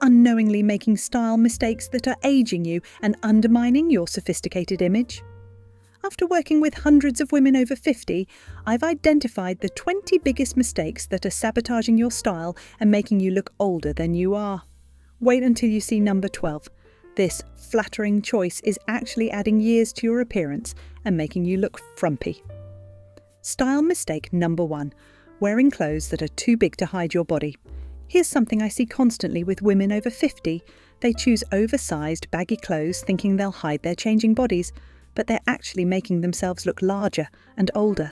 unknowingly making style mistakes that are aging you and undermining your sophisticated image? After working with hundreds of women over 50, I've identified the 20 biggest mistakes that are sabotaging your style and making you look older than you are. Wait until you see number 12. This flattering choice is actually adding years to your appearance and making you look frumpy. Style mistake number 1. Wearing clothes that are too big to hide your body. Here's something I see constantly with women over 50. They choose oversized, baggy clothes thinking they'll hide their changing bodies, but they're actually making themselves look larger and older.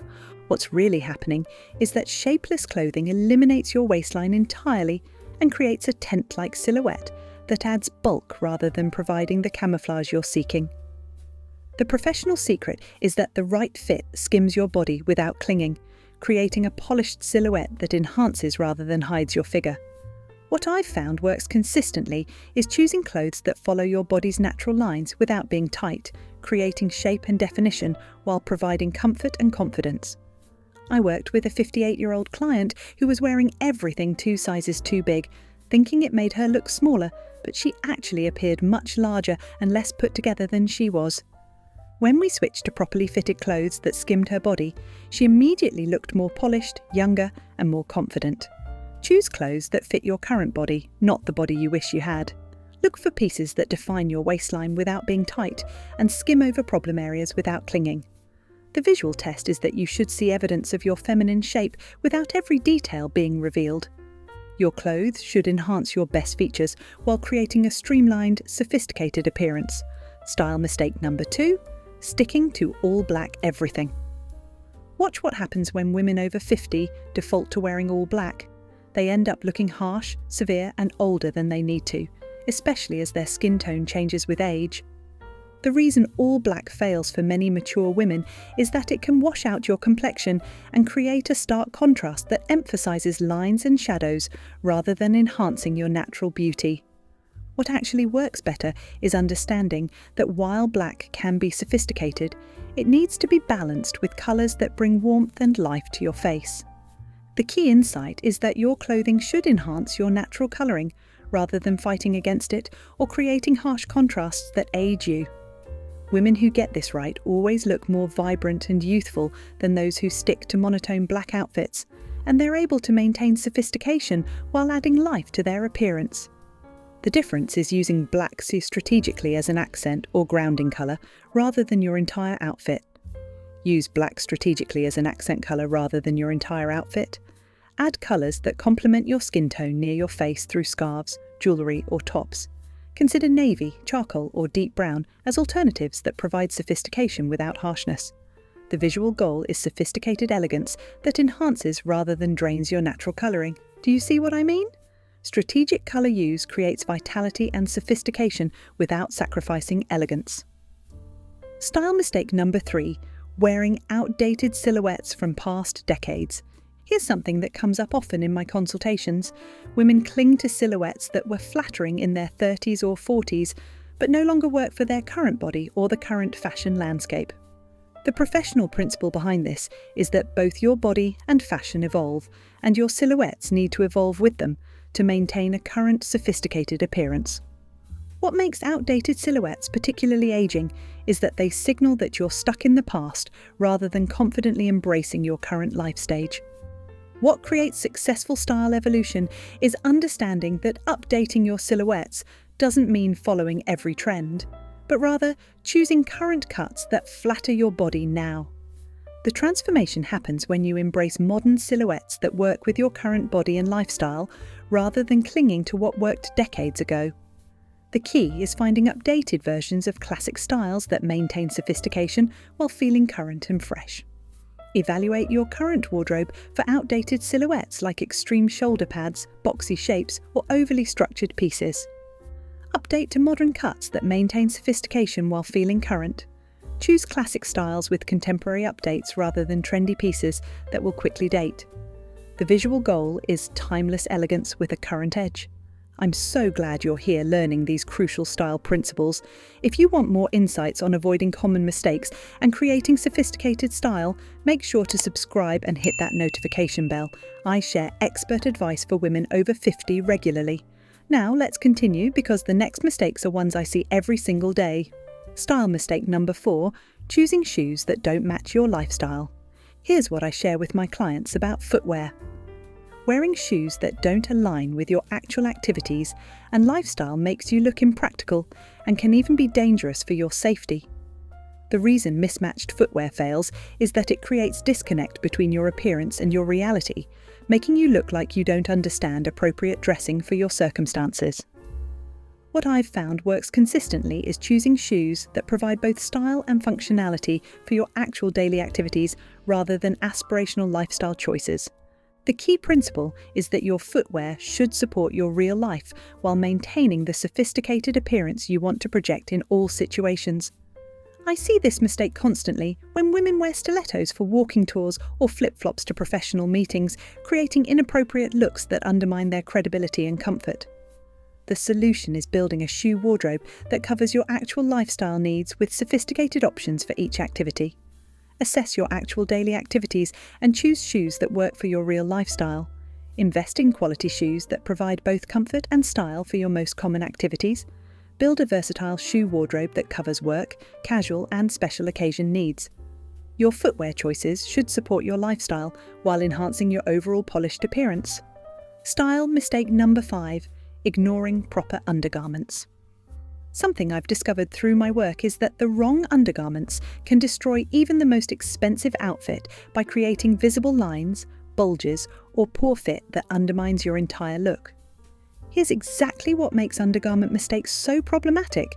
What's really happening is that shapeless clothing eliminates your waistline entirely and creates a tent-like silhouette that adds bulk rather than providing the camouflage you're seeking. The professional secret is that the right fit skims your body without clinging, creating a polished silhouette that enhances rather than hides your figure. What I've found works consistently is choosing clothes that follow your body's natural lines without being tight, creating shape and definition while providing comfort and confidence. I worked with a 58-year-old client who was wearing everything 2 sizes too big, thinking it made her look smaller, but she actually appeared much larger and less put together than she was. When we switched to properly fitted clothes that skimmed her body, she immediately looked more polished, younger, and more confident. Choose clothes that fit your current body, not the body you wish you had. Look for pieces that define your waistline without being tight and skim over problem areas without clinging. The visual test is that you should see evidence of your feminine shape without every detail being revealed. Your clothes should enhance your best features while creating a streamlined, sophisticated appearance. Style mistake number 2. Sticking to all black everything. Watch what happens when women over 50 default to wearing all black. They end up looking harsh, severe, and older than they need to, especially as their skin tone changes with age. The reason all black fails for many mature women is that it can wash out your complexion and create a stark contrast that emphasizes lines and shadows rather than enhancing your natural beauty. What actually works better is understanding that while black can be sophisticated, it needs to be balanced with colors that bring warmth and life to your face. The key insight is that your clothing should enhance your natural coloring rather than fighting against it or creating harsh contrasts that age you. Women who get this right always look more vibrant and youthful than those who stick to monotone black outfits, and they're able to maintain sophistication while adding life to their appearance. The difference is using black strategically as an accent or grounding colour rather than your entire outfit. Use black strategically as an accent colour rather than your entire outfit. Add colours that complement your skin tone near your face through scarves, jewellery or tops. Consider navy, charcoal or deep brown as alternatives that provide sophistication without harshness. The visual goal is sophisticated elegance that enhances rather than drains your natural colouring. Do you see what I mean? Strategic colour use creates vitality and sophistication without sacrificing elegance. Style mistake number 3. Wearing outdated silhouettes from past decades. Here's something that comes up often in my consultations. Women cling to silhouettes that were flattering in their 30s or 40s, but no longer work for their current body or the current fashion landscape. The professional principle behind this is that both your body and fashion evolve, and your silhouettes need to evolve with them to maintain a current, sophisticated appearance. What makes outdated silhouettes particularly aging is that they signal that you're stuck in the past rather than confidently embracing your current life stage. What creates successful style evolution is understanding that updating your silhouettes doesn't mean following every trend, but rather choosing current cuts that flatter your body now. The transformation happens when you embrace modern silhouettes that work with your current body and lifestyle, rather than clinging to what worked decades ago. The key is finding updated versions of classic styles that maintain sophistication while feeling current and fresh. Evaluate your current wardrobe for outdated silhouettes like extreme shoulder pads, boxy shapes, or overly structured pieces. Update to modern cuts that maintain sophistication while feeling current. Choose classic styles with contemporary updates rather than trendy pieces that will quickly date. The visual goal is timeless elegance with a current edge. I'm so glad you're here learning these crucial style principles. If you want more insights on avoiding common mistakes and creating sophisticated style, make sure to subscribe and hit that notification bell. I share expert advice for women over 50 regularly. Now let's continue, because the next mistakes are ones I see every single day. Style mistake number 4, choosing shoes that don't match your lifestyle. Here's what I share with my clients about footwear. Wearing shoes that don't align with your actual activities and lifestyle makes you look impractical and can even be dangerous for your safety. The reason mismatched footwear fails is that it creates disconnect between your appearance and your reality, making you look like you don't understand appropriate dressing for your circumstances. What I've found works consistently is choosing shoes that provide both style and functionality for your actual daily activities rather than aspirational lifestyle choices. The key principle is that your footwear should support your real life while maintaining the sophisticated appearance you want to project in all situations. I see this mistake constantly when women wear stilettos for walking tours or flip-flops to professional meetings, creating inappropriate looks that undermine their credibility and comfort. The solution is building a shoe wardrobe that covers your actual lifestyle needs with sophisticated options for each activity. Assess your actual daily activities and choose shoes that work for your real lifestyle. Invest in quality shoes that provide both comfort and style for your most common activities. Build a versatile shoe wardrobe that covers work, casual and special occasion needs. Your footwear choices should support your lifestyle while enhancing your overall polished appearance. Style mistake number 5, ignoring proper undergarments. Something I've discovered through my work is that the wrong undergarments can destroy even the most expensive outfit by creating visible lines, bulges, or poor fit that undermines your entire look. Here's exactly what makes undergarment mistakes so problematic.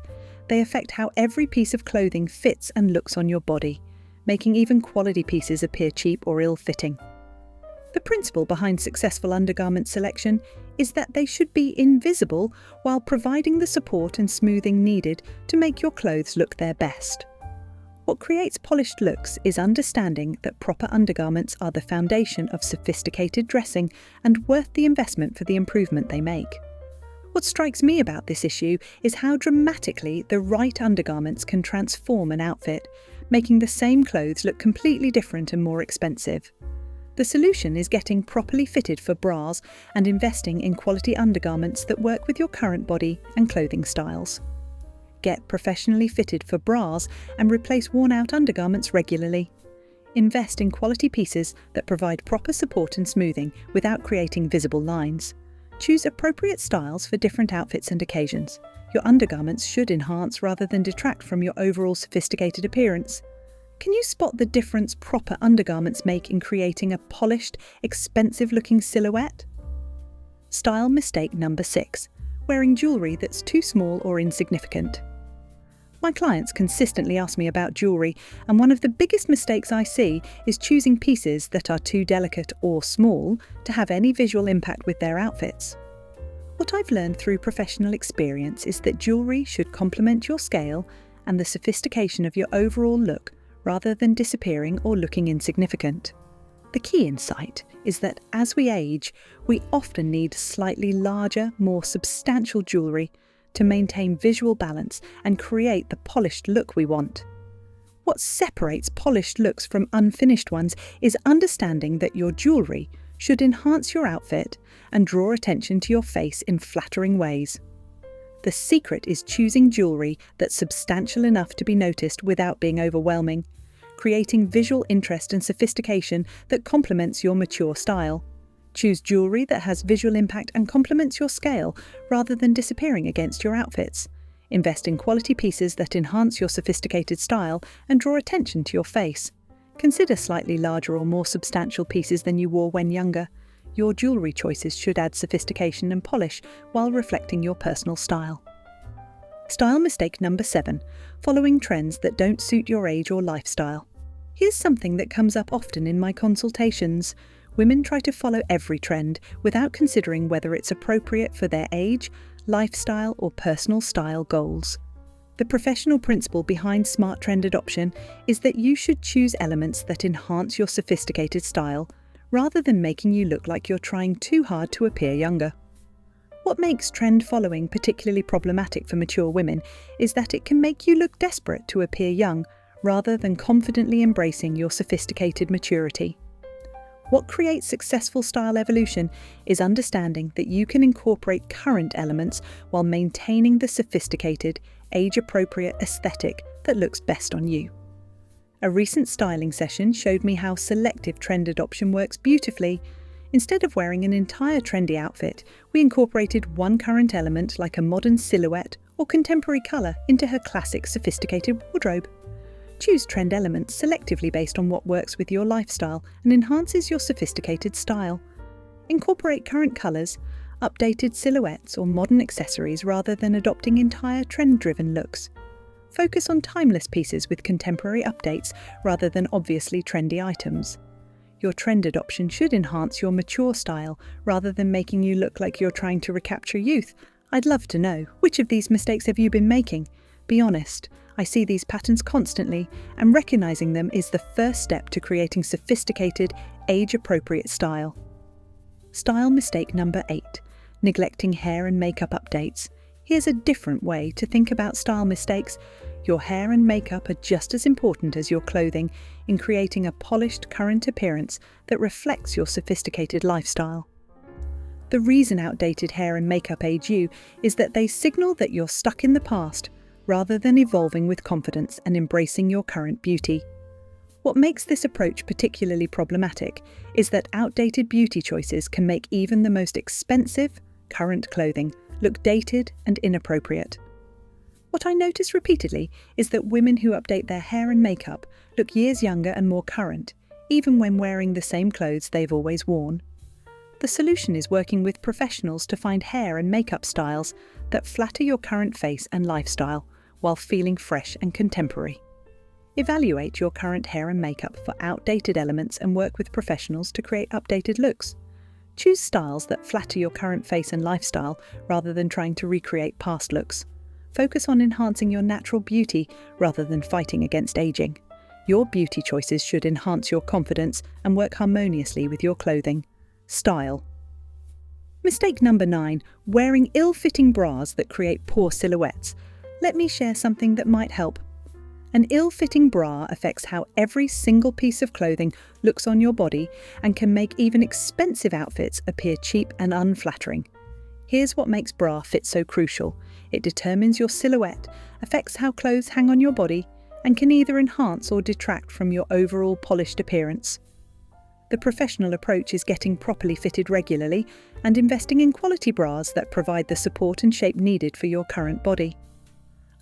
They affect how every piece of clothing fits and looks on your body, making even quality pieces appear cheap or ill-fitting. The principle behind successful undergarment selection is that they should be invisible while providing the support and smoothing needed to make your clothes look their best. What creates polished looks is understanding that proper undergarments are the foundation of sophisticated dressing and worth the investment for the improvement they make. What strikes me about this issue is how dramatically the right undergarments can transform an outfit, making the same clothes look completely different and more expensive. The solution is getting properly fitted for bras and investing in quality undergarments that work with your current body and clothing styles. Get professionally fitted for bras and replace worn-out undergarments regularly. Invest in quality pieces that provide proper support and smoothing without creating visible lines. Choose appropriate styles for different outfits and occasions. Your undergarments should enhance rather than detract from your overall sophisticated appearance. Can you spot the difference proper undergarments make in creating a polished, expensive-looking silhouette? Style mistake number 6, wearing jewellery that's too small or insignificant. My clients consistently ask me about jewellery, and one of the biggest mistakes I see is choosing pieces that are too delicate or small to have any visual impact with their outfits. What I've learned through professional experience is that jewellery should complement your scale and the sophistication of your overall look rather than disappearing or looking insignificant. The key insight is that as we age, we often need slightly larger, more substantial jewellery to maintain visual balance and create the polished look we want. What separates polished looks from unfinished ones is understanding that your jewellery should enhance your outfit and draw attention to your face in flattering ways. The secret is choosing jewellery that's substantial enough to be noticed without being overwhelming, creating visual interest and sophistication that complements your mature style. Choose jewellery that has visual impact and complements your scale rather than disappearing against your outfits. Invest in quality pieces that enhance your sophisticated style and draw attention to your face. Consider slightly larger or more substantial pieces than you wore when younger. Your jewellery choices should add sophistication and polish while reflecting your personal style. Style mistake number 7, following trends that don't suit your age or lifestyle. Here's something that comes up often in my consultations. Women try to follow every trend without considering whether it's appropriate for their age, lifestyle, or personal style goals. The professional principle behind smart trend adoption is that you should choose elements that enhance your sophisticated style, rather than making you look like you're trying too hard to appear younger. What makes trend following particularly problematic for mature women is that it can make you look desperate to appear young, rather than confidently embracing your sophisticated maturity. What creates successful style evolution is understanding that you can incorporate current elements while maintaining the sophisticated, age-appropriate aesthetic that looks best on you. A recent styling session showed me how selective trend adoption works beautifully. Instead of wearing an entire trendy outfit, we incorporated one current element like a modern silhouette or contemporary colour into her classic sophisticated wardrobe. Choose trend elements selectively based on what works with your lifestyle and enhances your sophisticated style. Incorporate current colours, updated silhouettes or modern accessories rather than adopting entire trend-driven looks. Focus on timeless pieces with contemporary updates rather than obviously trendy items. Your trend adoption should enhance your mature style rather than making you look like you're trying to recapture youth. I'd love to know, which of these mistakes have you been making? Be honest, I see these patterns constantly, and recognizing them is the first step to creating sophisticated, age-appropriate style. Style mistake number 8, neglecting hair and makeup updates. Here's a different way to think about style mistakes. Your hair and makeup are just as important as your clothing in creating a polished current appearance that reflects your sophisticated lifestyle. The reason outdated hair and makeup age you is that they signal that you're stuck in the past, rather than evolving with confidence and embracing your current beauty. What makes this approach particularly problematic is that outdated beauty choices can make even the most expensive, current clothing look dated and inappropriate. What I notice repeatedly is that women who update their hair and makeup look years younger and more current, even when wearing the same clothes they've always worn. The solution is working with professionals to find hair and makeup styles that flatter your current face and lifestyle while feeling fresh and contemporary. Evaluate your current hair and makeup for outdated elements and work with professionals to create updated looks. Choose styles that flatter your current face and lifestyle rather than trying to recreate past looks. Focus on enhancing your natural beauty rather than fighting against aging. Your beauty choices should enhance your confidence and work harmoniously with your clothing. Style. Mistake number 9, wearing ill-fitting bras that create poor silhouettes. Let me share something that might help. An ill-fitting bra affects how every single piece of clothing looks on your body and can make even expensive outfits appear cheap and unflattering. Here's what makes bra fit so crucial. It determines your silhouette, affects how clothes hang on your body, and can either enhance or detract from your overall polished appearance. The professional approach is getting properly fitted regularly and investing in quality bras that provide the support and shape needed for your current body.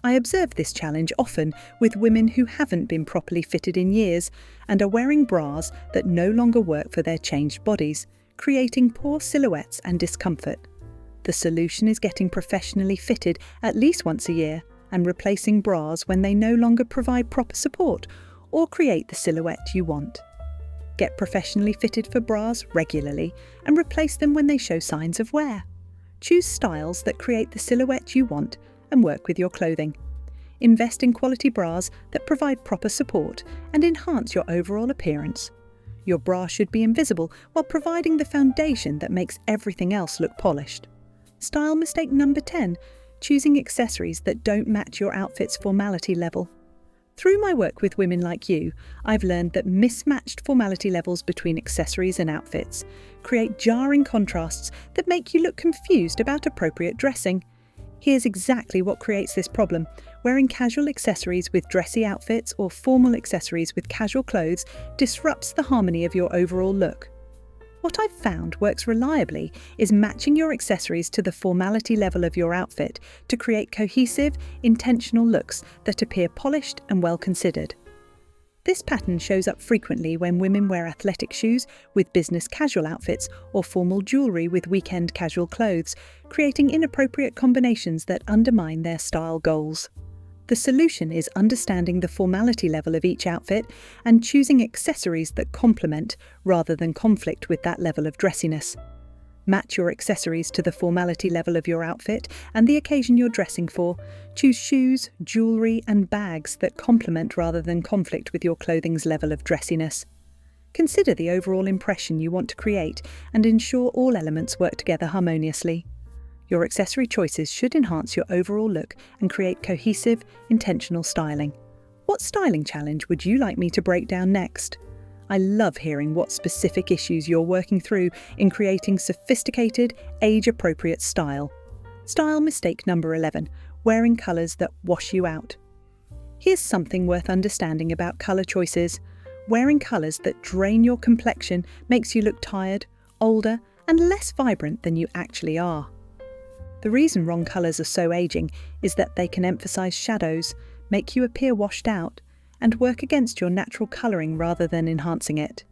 I observe this challenge often with women who haven't been properly fitted in years and are wearing bras that no longer work for their changed bodies, creating poor silhouettes and discomfort. The solution is getting professionally fitted at least once a year and replacing bras when they no longer provide proper support or create the silhouette you want. Get professionally fitted for bras regularly and replace them when they show signs of wear. Choose styles that create the silhouette you want and work with your clothing. Invest in quality bras that provide proper support and enhance your overall appearance. Your bra should be invisible while providing the foundation that makes everything else look polished. Style mistake number 10, choosing accessories that don't match your outfit's formality level. Through my work with women like you, I've learned that mismatched formality levels between accessories and outfits create jarring contrasts that make you look confused about appropriate dressing. Here's exactly what creates this problem. Wearing casual accessories with dressy outfits or formal accessories with casual clothes disrupts the harmony of your overall look. What I've found works reliably is matching your accessories to the formality level of your outfit to create cohesive, intentional looks that appear polished and well considered. This pattern shows up frequently when women wear athletic shoes with business casual outfits or formal jewellery with weekend casual clothes, creating inappropriate combinations that undermine their style goals. The solution is understanding the formality level of each outfit and choosing accessories that complement rather than conflict with that level of dressiness. Match your accessories to the formality level of your outfit and the occasion you're dressing for. Choose shoes, jewellery, and bags that complement rather than conflict with your clothing's level of dressiness. Consider the overall impression you want to create and ensure all elements work together harmoniously. Your accessory choices should enhance your overall look and create cohesive, intentional styling. What styling challenge would you like me to break down next? I love hearing what specific issues you're working through in creating sophisticated, age-appropriate style. Style mistake number 11, wearing colours that wash you out. Here's something worth understanding about colour choices. Wearing colours that drain your complexion makes you look tired, older, and less vibrant than you actually are. The reason wrong colours are so aging is that they can emphasise shadows, make you appear washed out, and work against your natural colouring rather than enhancing it.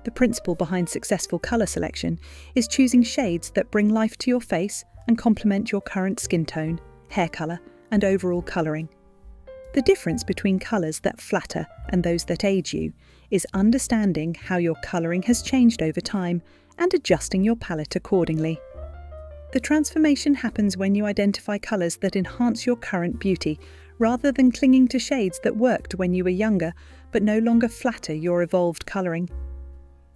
The principle behind successful colour selection is choosing shades that bring life to your face and complement your current skin tone, hair colour, and overall colouring. The difference between colours that flatter and those that age you is understanding how your colouring has changed over time and adjusting your palette accordingly. The transformation happens when you identify colours that enhance your current beauty, rather than clinging to shades that worked when you were younger but no longer flatter your evolved colouring.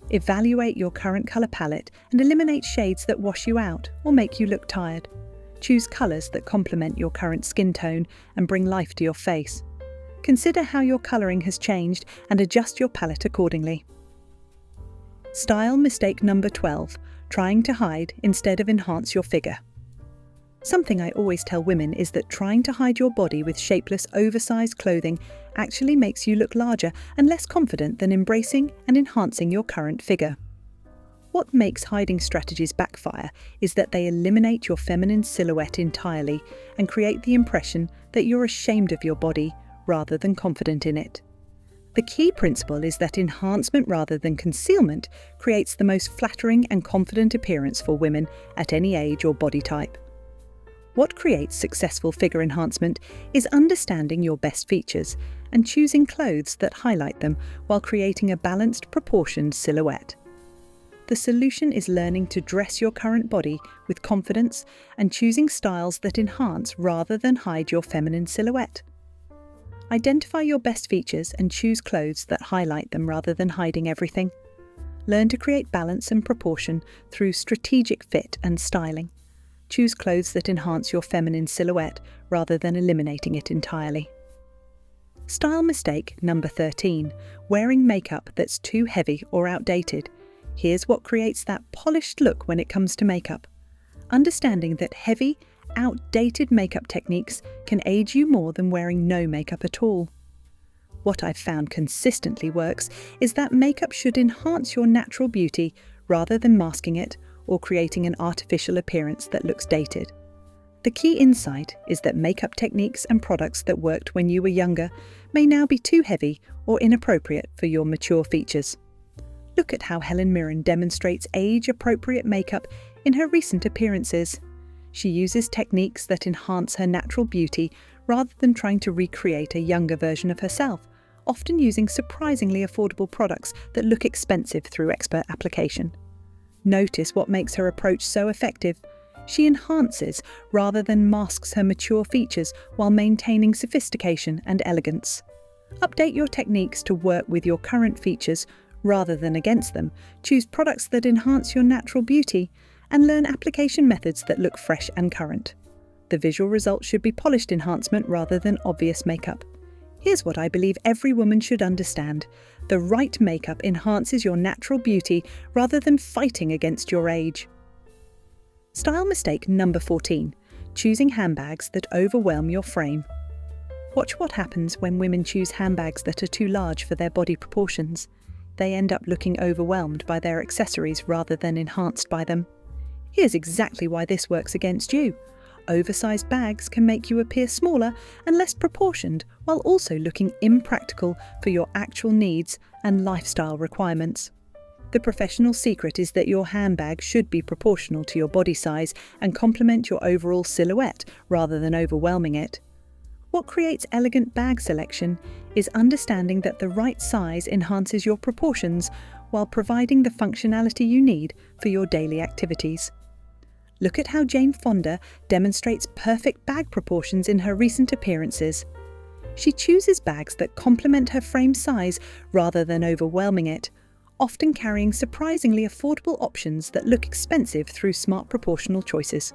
Evaluate your current colour palette and eliminate shades that wash you out or make you look tired. Choose colours that complement your current skin tone and bring life to your face. Consider how your colouring has changed and adjust your palette accordingly. Style mistake number 12, trying to hide instead of enhance your figure. Something I always tell women is that trying to hide your body with shapeless, oversized clothing actually makes you look larger and less confident than embracing and enhancing your current figure. What makes hiding strategies backfire is that they eliminate your feminine silhouette entirely and create the impression that you're ashamed of your body rather than confident in it. The key principle is that enhancement rather than concealment creates the most flattering and confident appearance for women at any age or body type. What creates successful figure enhancement is understanding your best features and choosing clothes that highlight them while creating a balanced, proportioned silhouette. The solution is learning to dress your current body with confidence and choosing styles that enhance rather than hide your feminine silhouette. Identify your best features and choose clothes that highlight them rather than hiding everything. Learn to create balance and proportion through strategic fit and styling. Choose clothes that enhance your feminine silhouette rather than eliminating it entirely. Style mistake number 13, wearing makeup that's too heavy or outdated. Here's what creates that polished look when it comes to makeup. Understanding that heavy, outdated makeup techniques can age you more than wearing no makeup at all. What I've found consistently works is that makeup should enhance your natural beauty rather than masking it or creating an artificial appearance that looks dated. The key insight is that makeup techniques and products that worked when you were younger may now be too heavy or inappropriate for your mature features. Look at how Helen Mirren demonstrates age-appropriate makeup in her recent appearances. She uses techniques that enhance her natural beauty rather than trying to recreate a younger version of herself, often using surprisingly affordable products that look expensive through expert application. Notice what makes her approach so effective. She enhances rather than masks her mature features while maintaining sophistication and elegance. Update your techniques to work with your current features rather than against them. Choose products that enhance your natural beauty and learn application methods that look fresh and current. The visual result should be polished enhancement rather than obvious makeup. Here's what I believe every woman should understand. The right makeup enhances your natural beauty rather than fighting against your age. Style mistake number 14, choosing handbags that overwhelm your frame. Watch what happens when women choose handbags that are too large for their body proportions. They end up looking overwhelmed by their accessories rather than enhanced by them. Here's exactly why this works against you. Oversized bags can make you appear smaller and less proportioned while also looking impractical for your actual needs and lifestyle requirements. The professional secret is that your handbag should be proportional to your body size and complement your overall silhouette rather than overwhelming it. What creates elegant bag selection is understanding that the right size enhances your proportions while providing the functionality you need for your daily activities. Look at how Jane Fonda demonstrates perfect bag proportions in her recent appearances. She chooses bags that complement her frame size rather than overwhelming it, often carrying surprisingly affordable options that look expensive through smart proportional choices.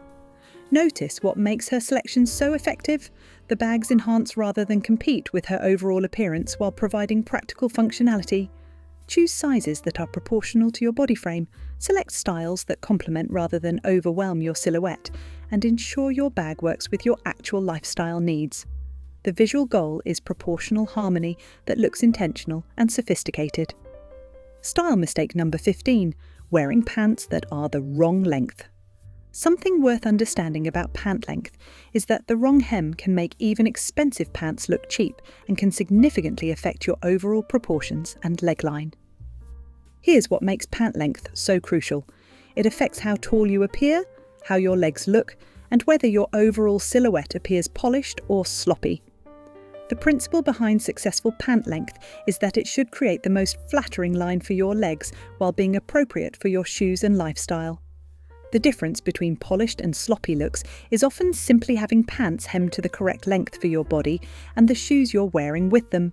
Notice what makes her selection so effective? The bags enhance rather than compete with her overall appearance while providing practical functionality. Choose sizes that are proportional to your body frame, select styles that complement rather than overwhelm your silhouette, and ensure your bag works with your actual lifestyle needs. The visual goal is proportional harmony that looks intentional and sophisticated. Style mistake number 15, wearing pants that are the wrong length. Something worth understanding about pant length is that the wrong hem can make even expensive pants look cheap and can significantly affect your overall proportions and leg line. Here's what makes pant length so crucial. It affects how tall you appear, how your legs look, and whether your overall silhouette appears polished or sloppy. The principle behind successful pant length is that it should create the most flattering line for your legs while being appropriate for your shoes and lifestyle. The difference between polished and sloppy looks is often simply having pants hemmed to the correct length for your body and the shoes you're wearing with them.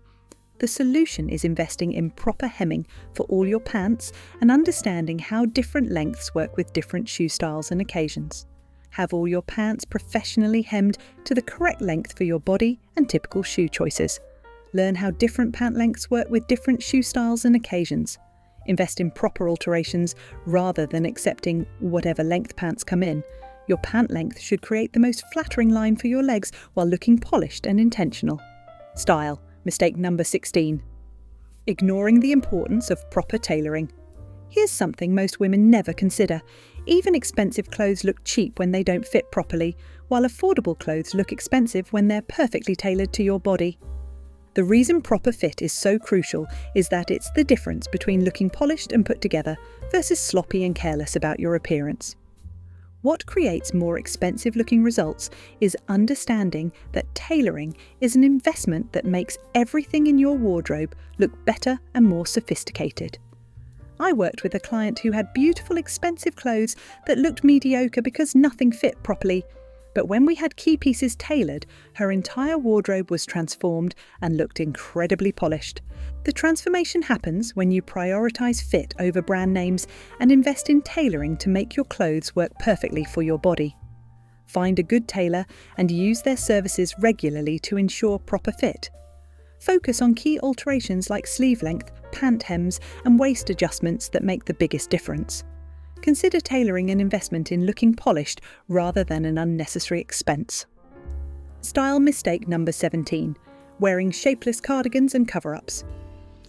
The solution is investing in proper hemming for all your pants and understanding how different lengths work with different shoe styles and occasions. Have all your pants professionally hemmed to the correct length for your body and typical shoe choices. Learn how different pant lengths work with different shoe styles and occasions. Invest in proper alterations rather than accepting whatever length pants come in. Your pant length should create the most flattering line for your legs while looking polished and intentional. Style mistake number 16. Ignoring the importance of proper tailoring. Here's something most women never consider. Even expensive clothes look cheap when they don't fit properly, while affordable clothes look expensive when they're perfectly tailored to your body. The reason proper fit is so crucial is that it's the difference between looking polished and put together versus sloppy and careless about your appearance. What creates more expensive looking results is understanding that tailoring is an investment that makes everything in your wardrobe look better and more sophisticated. I worked with a client who had beautiful expensive clothes that looked mediocre because nothing fit properly. But when we had key pieces tailored, her entire wardrobe was transformed and looked incredibly polished. The transformation happens when you prioritise fit over brand names and invest in tailoring to make your clothes work perfectly for your body. Find a good tailor and use their services regularly to ensure proper fit. Focus on key alterations like sleeve length, pant hems, and waist adjustments that make the biggest difference. Consider tailoring an investment in looking polished rather than an unnecessary expense. Style mistake number 17. Wearing shapeless cardigans and cover-ups.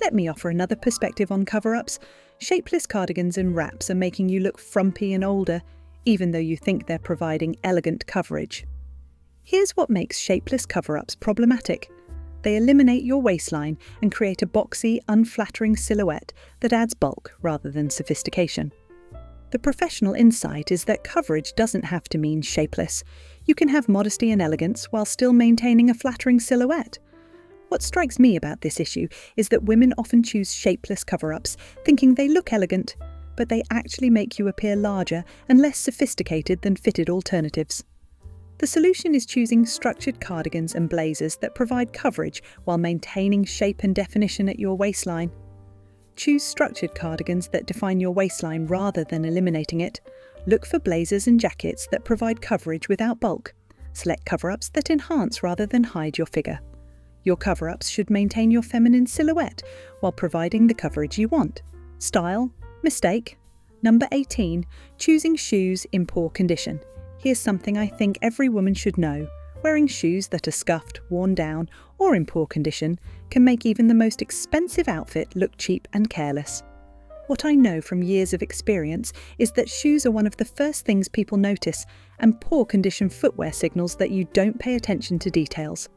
Let me offer another perspective on cover-ups. Shapeless cardigans and wraps are making you look frumpy and older, even though you think they're providing elegant coverage. Here's what makes shapeless cover-ups problematic. They eliminate your waistline and create a boxy, unflattering silhouette that adds bulk rather than sophistication. The professional insight is that coverage doesn't have to mean shapeless. You can have modesty and elegance while still maintaining a flattering silhouette. What strikes me about this issue is that women often choose shapeless cover-ups, thinking they look elegant, but they actually make you appear larger and less sophisticated than fitted alternatives. The solution is choosing structured cardigans and blazers that provide coverage while maintaining shape and definition at your waistline. Choose structured cardigans that define your waistline rather than eliminating it. Look for blazers and jackets that provide coverage without bulk. Select cover-ups that enhance rather than hide your figure. Your cover-ups should maintain your feminine silhouette while providing the coverage you want. Style mistake number 18. Choosing shoes in poor condition. Here's something I think every woman should know. Wearing shoes that are scuffed, worn down, or in poor condition can make even the most expensive outfit look cheap and careless. What I know from years of experience is that shoes are one of the first things people notice, and poor condition footwear signals that you don't pay attention to details.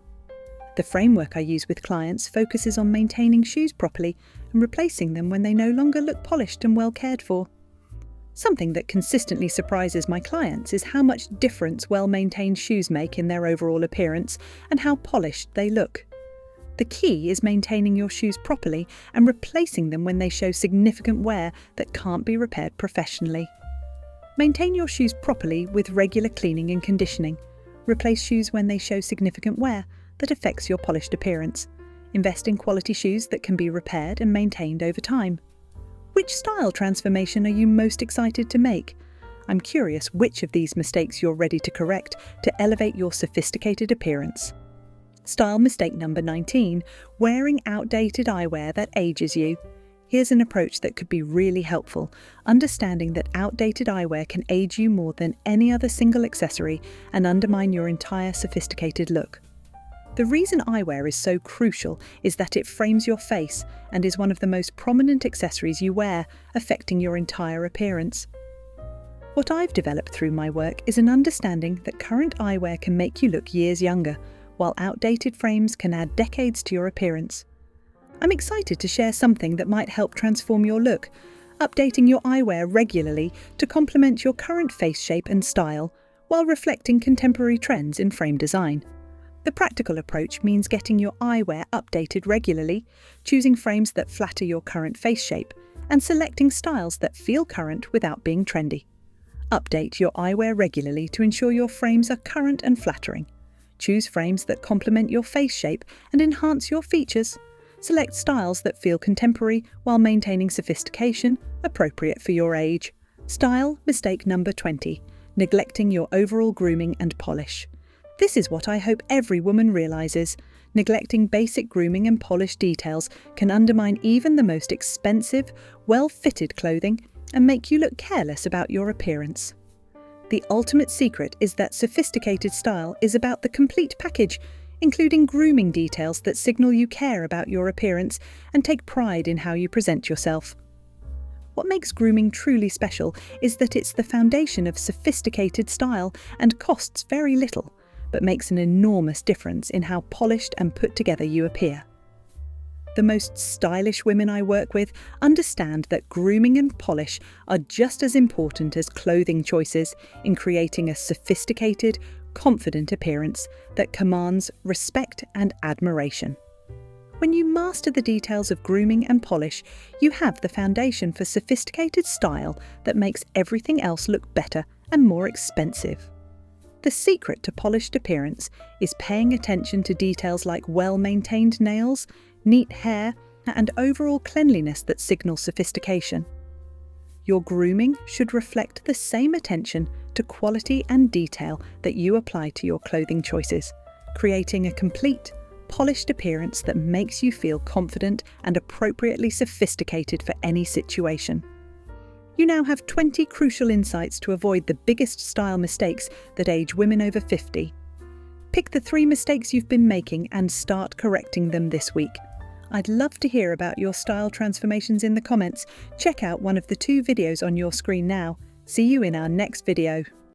The framework I use with clients focuses on maintaining shoes properly and replacing them when they no longer look polished and well cared for. Something that consistently surprises my clients is how much difference well-maintained shoes make in their overall appearance and how polished they look. The key is maintaining your shoes properly and replacing them when they show significant wear that can't be repaired professionally. Maintain your shoes properly with regular cleaning and conditioning. Replace shoes when they show significant wear that affects your polished appearance. Invest in quality shoes that can be repaired and maintained over time. Which style transformation are you most excited to make? I'm curious which of these mistakes you're ready to correct to elevate your sophisticated appearance. Style mistake number 19. Wearing outdated eyewear that ages you. Here's an approach that could be really helpful, understanding that outdated eyewear can age you more than any other single accessory and undermine your entire sophisticated look. The reason eyewear is so crucial is that it frames your face and is one of the most prominent accessories you wear, affecting your entire appearance. What I've developed through my work is an understanding that current eyewear can make you look years younger, while outdated frames can add decades to your appearance. I'm excited to share something that might help transform your look, updating your eyewear regularly to complement your current face shape and style, while reflecting contemporary trends in frame design. The practical approach means getting your eyewear updated regularly, choosing frames that flatter your current face shape, and selecting styles that feel current without being trendy. Update your eyewear regularly to ensure your frames are current and flattering. Choose frames that complement your face shape and enhance your features. Select styles that feel contemporary while maintaining sophistication, appropriate for your age. Style mistake number 20, neglecting your overall grooming and polish. This is what I hope every woman realizes. Neglecting basic grooming and polish details can undermine even the most expensive, well-fitted clothing and make you look careless about your appearance. The ultimate secret is that sophisticated style is about the complete package, including grooming details that signal you care about your appearance and take pride in how you present yourself. What makes grooming truly special is that it's the foundation of sophisticated style and costs very little, but makes an enormous difference in how polished and put together you appear. The most stylish women I work with understand that grooming and polish are just as important as clothing choices in creating a sophisticated, confident appearance that commands respect and admiration. When you master the details of grooming and polish, you have the foundation for sophisticated style that makes everything else look better and more expensive. The secret to polished appearance is paying attention to details like well-maintained nails, neat hair, and overall cleanliness that signal sophistication. Your grooming should reflect the same attention to quality and detail that you apply to your clothing choices, creating a complete, polished appearance that makes you feel confident and appropriately sophisticated for any situation. You now have 20 crucial insights to avoid the biggest style mistakes that age women over 50. Pick the 3 mistakes you've been making and start correcting them this week. I'd love to hear about your style transformations in the comments. Check out one of the 2 videos on your screen now. See you in our next video.